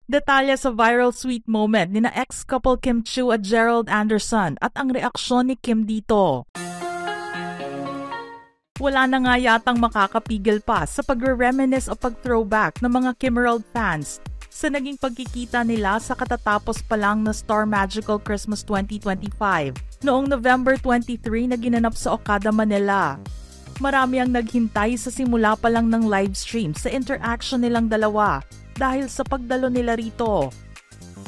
Detalye sa viral sweet moment ni na ex-couple Kim Chiu at Gerald Anderson at ang reaksyon ni Kim dito. Wala na nga yatang makakapigil pa sa pagre-reminisce o pag-throwback ng mga Kimerald fans sa naging pagkikita nila sa katatapos pa lang na Star Magical Christmas 2025 noong November 23 na ginanap sa Okada, Manila. Marami ang naghintay sa simula pa lang ng livestream sa interaction nilang dalawa dahil sa pagdalo nila rito.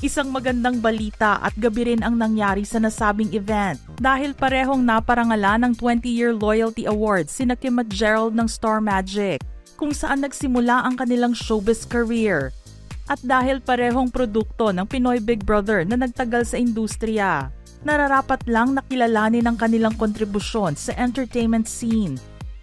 Isang magandang balita at gabi rin ang nangyari sa nasabing event dahil parehong naparangalan ng 20-year loyalty award sina Kim at Gerald ng Star Magic kung saan nagsimula ang kanilang showbiz career. At dahil parehong produkto ng Pinoy Big Brother na nagtagal sa industriya, nararapat lang nakilalanin ang kanilang kontribusyon sa entertainment scene.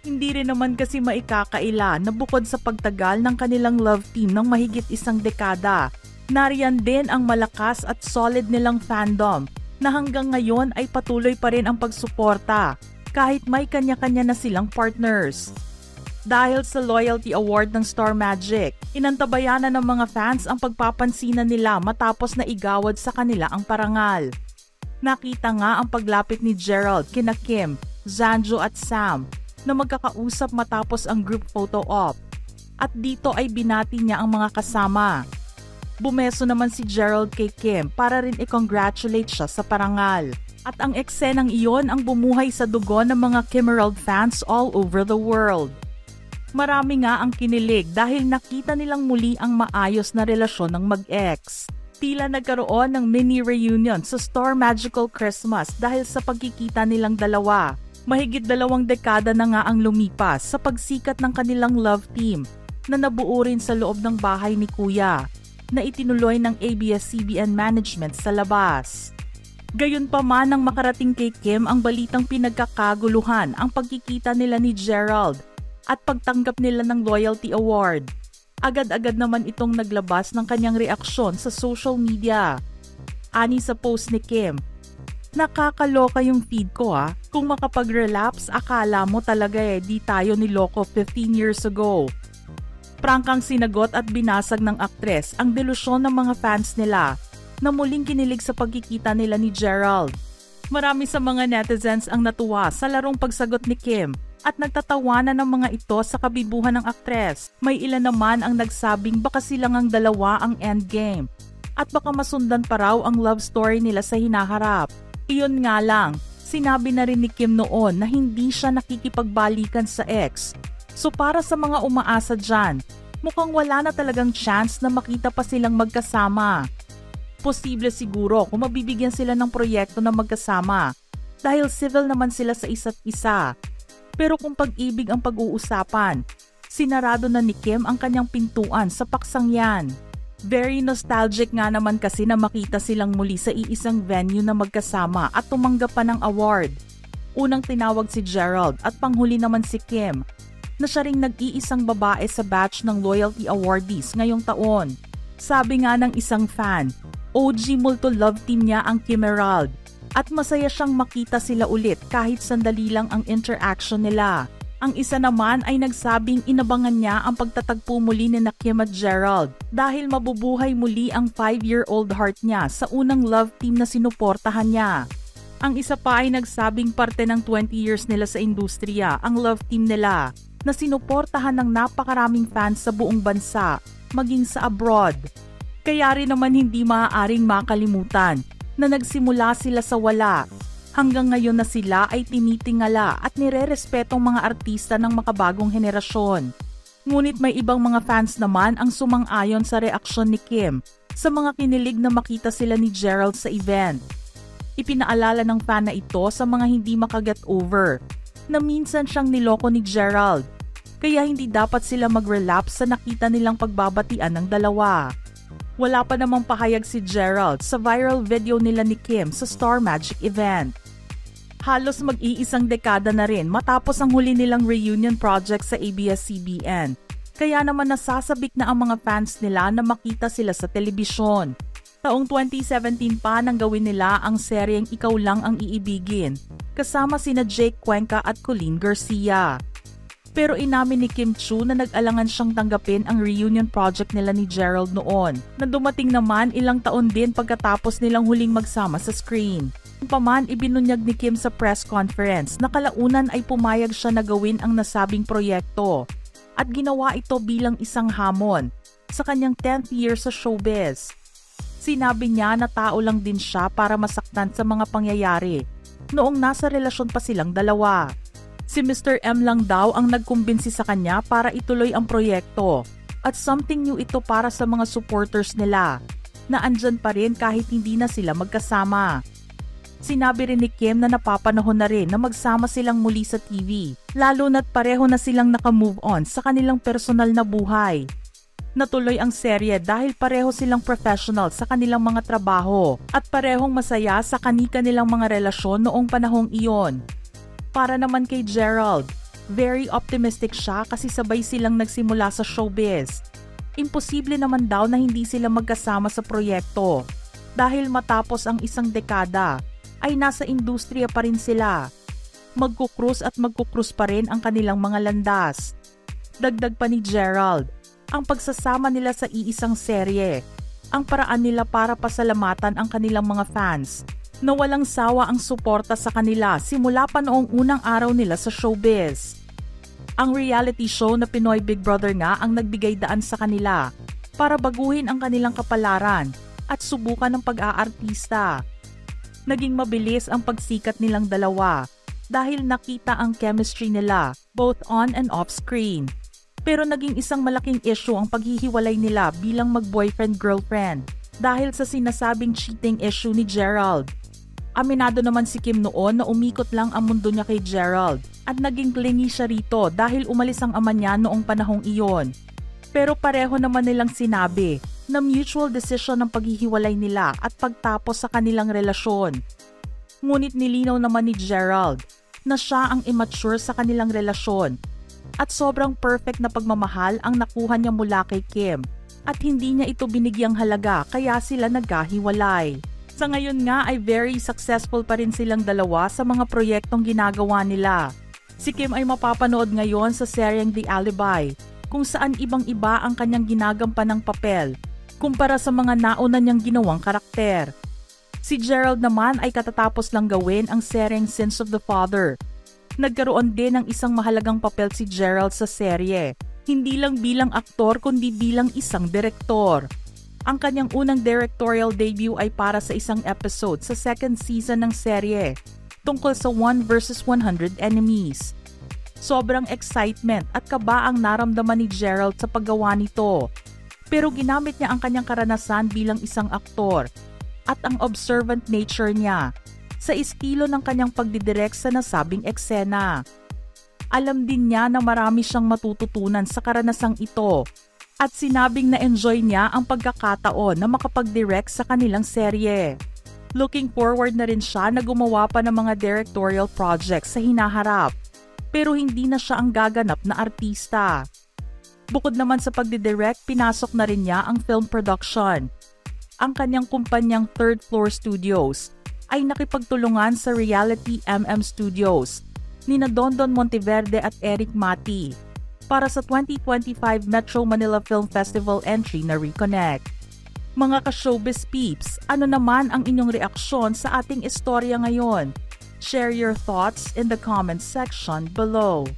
Hindi rin naman kasi maikakaila na bukod sa pagtagal ng kanilang love team ng mahigit isang dekada, nariyan din ang malakas at solid nilang fandom na hanggang ngayon ay patuloy pa rin ang pagsuporta kahit may kanya-kanya na silang partners. Dahil sa loyalty award ng Star Magic, inantabayanan ng mga fans ang pagpapansinan nila matapos na igawad sa kanila ang parangal. Nakita nga ang paglapit ni Gerald kina Kim, Zanjo at Sam na magkakausap matapos ang group photo op. At dito ay binati niya ang mga kasama. Bumeso naman si Gerald kay Kim para rin i-congratulate siya sa parangal. At ang eksenang iyon ang bumuhay sa dugo ng mga Kimerald fans all over the world. Marami nga ang kinilig dahil nakita nilang muli ang maayos na relasyon ng mag-ex. Tila nagkaroon ng mini reunion sa Star Magical Christmas dahil sa pagkikita nilang dalawa. Mahigit 2 dekada na nga ang lumipas sa pagsikat ng kanilang love team na nabuo rin sa loob ng bahay ni Kuya na itinuloy ng ABS-CBN management sa labas. Gayunpaman nang makarating kay Kim ang balitang pinagkakaguluhan ang pagkikita nila ni Gerald at pagtanggap nila ng loyalty award. Agad-agad naman itong naglabas ng kanyang reaksyon sa social media. Ani sa post ni Kim, "Nakakaloka yung feed ko kung makapag-relapse akala mo talaga di tayo niloko 15 years ago." Prangkang sinagot at binasag ng aktres ang delusyon ng mga fans nila na muling kinilig sa pagkikita nila ni Gerald. Marami sa mga netizens ang natuwa sa larong pagsagot ni Kim at nagtatawanan ng mga ito sa kabibuhan ng aktres. May ilan naman ang nagsabing baka silang ang dalawa ang endgame at baka masundan pa raw ang love story nila sa hinaharap. Iyon nga lang, sinabi na rin ni Kim noon na hindi siya nakikipagbalikan sa ex. So para sa mga umaasa dyan, mukhang wala na talagang chance na makita pa silang magkasama. Posible siguro kung mabibigyan sila ng proyekto na magkasama dahil civil naman sila sa isa't isa. Pero kung pag-ibig ang pag-uusapan, sinarado na ni Kim ang kanyang pintuan sa paksang yan. Very nostalgic nga naman kasi na makita silang muli sa iisang venue na magkasama at tumanggap pa ng award. Unang tinawag si Gerald at panghuli naman si Kim na siya ring nag-iisang babae sa batch ng loyalty awardees ngayong taon. Sabi nga ng isang fan, OG multo love team niya ang Kimerald at masaya siyang makita sila ulit kahit sandali lang ang interaction nila. Ang isa naman ay nagsabing inabangan niya ang pagtatagpo muli ni Kim at Gerald dahil mabubuhay muli ang 5-year-old heart niya sa unang love team na sinuportahan niya. Ang isa pa ay nagsabing parte ng 20 years nila sa industriya ang love team nila na sinuportahan ng napakaraming fans sa buong bansa, maging sa abroad. Kaya rin naman hindi maaaring makalimutan na nagsimula sila sa wala. Hanggang ngayon na sila ay tinitingala at nire-respetong mga artista ng makabagong henerasyon. Ngunit may ibang mga fans naman ang sumang-ayon sa reaksyon ni Kim sa mga kinilig na makita sila ni Gerald sa event. Ipinaalala ng fan na ito sa mga hindi makaget over na minsan siyang niloko ni Gerald, kaya hindi dapat sila mag-relapse sa nakita nilang pagbabatian ng dalawa. Wala pa namang pahayag si Gerald sa viral video nila ni Kim sa Star Magic event. Halos mag-iisang dekada na rin matapos ang huli nilang reunion project sa ABS-CBN. Kaya naman nasasabik na ang mga fans nila na makita sila sa telebisyon. Taong 2017 pa nang gawin nila ang seryeng Ikaw Lang Ang Iibigin, kasama sina Jake Cuenca at Colleen Garcia. Pero inamin ni Kim Chiu na nag-alangan siyang tanggapin ang reunion project nila ni Gerald noon, na dumating naman ilang taon din pagkatapos nilang huling magsama sa screen. Paman, ibinunyag ni Kim sa press conference na kalaunan ay pumayag siya na gawin ang nasabing proyekto at ginawa ito bilang isang hamon sa kanyang 10th year sa showbiz. Sinabi niya na tao lang din siya para masaktan sa mga pangyayari noong nasa relasyon pa silang dalawa. Si Mr. M lang daw ang nagkumbinsi sa kanya para ituloy ang proyekto at something new ito para sa mga supporters nila na andyan pa rin kahit hindi na sila magkasama. Sinabi rin ni Kim na napapanahon na rin na magsama silang muli sa TV, lalo na't pareho na silang nakamove on sa kanilang personal na buhay. Natuloy ang serye dahil pareho silang professional sa kanilang mga trabaho at parehong masaya sa kani-kanilang mga relasyon noong panahong iyon. Para naman kay Gerald, very optimistic siya kasi sabay silang nagsimula sa showbiz. Imposible naman daw na hindi sila magkasama sa proyekto dahil matapos ang isang dekada ay nasa industriya pa rin sila. Magkukrus at magkukrus pa rin ang kanilang mga landas. Dagdag pa ni Gerald, ang pagsasama nila sa iisang serye, ang paraan nila para pasalamatan ang kanilang mga fans na walang sawa ang suporta sa kanila simula pa noong unang araw nila sa showbiz. Ang reality show na Pinoy Big Brother nga ang nagbigay daan sa kanila para baguhin ang kanilang kapalaran at subukan ng pag-aartista. Naging mabilis ang pagsikat nilang dalawa dahil nakita ang chemistry nila both on and off screen. Pero naging isang malaking issue ang paghihiwalay nila bilang mag-boyfriend-girlfriend dahil sa sinasabing cheating issue ni Gerald. Aminado naman si Kim noon na umikot lang ang mundo niya kay Gerald at naging clingy siya rito dahil umalis ang ama niya noong panahong iyon. Pero pareho naman nilang sinabi na mutual decision ng paghihiwalay nila at pagtapos sa kanilang relasyon. Ngunit nilinaw naman ni Gerald na siya ang immature sa kanilang relasyon at sobrang perfect na pagmamahal ang nakuha niya mula kay Kim at hindi niya ito binigyang halaga kaya sila nagkahiwalay. Sa ngayon nga ay very successful pa rin silang dalawa sa mga proyektong ginagawa nila. Si Kim ay mapapanood ngayon sa seryeng The Alibi, kung saan ibang-iba ang kanyang ginagampanang papel kumpara sa mga nauna niyang ginawang karakter. Si Gerald naman ay katatapos lang gawin ang seryeng Sins of the Father. Nagkaroon din ng isang mahalagang papel si Gerald sa serye, hindi lang bilang aktor kundi bilang isang direktor. Ang kanyang unang directorial debut ay para sa isang episode sa second season ng serye tungkol sa 1 versus 100 enemies. Sobrang excitement at kaba ang naramdaman ni Gerald sa paggawa nito. Pero ginamit niya ang kanyang karanasan bilang isang aktor at ang observant nature niya sa estilo ng kanyang pagdidirect sa nasabing eksena. Alam din niya na marami siyang matututunan sa karanasang ito at sinabing na-enjoy niya ang pagkakataon na makapag-direct sa kanilang serye. Looking forward na rin siya na gumawa pa ng mga directorial projects sa hinaharap, pero hindi na siya ang gaganap na artista. Bukod naman sa pagdidirect, pinasok na rin niya ang film production. Ang kanyang kumpanyang Third Floor Studios ay nakipagtulungan sa Reality MM Studios nina Dondon Monteverde at Eric Mati para sa 2025 Metro Manila Film Festival entry na Reconnect. Mga ka-showbiz peeps, ano naman ang inyong reaksyon sa ating istorya ngayon? Share your thoughts in the comments section below.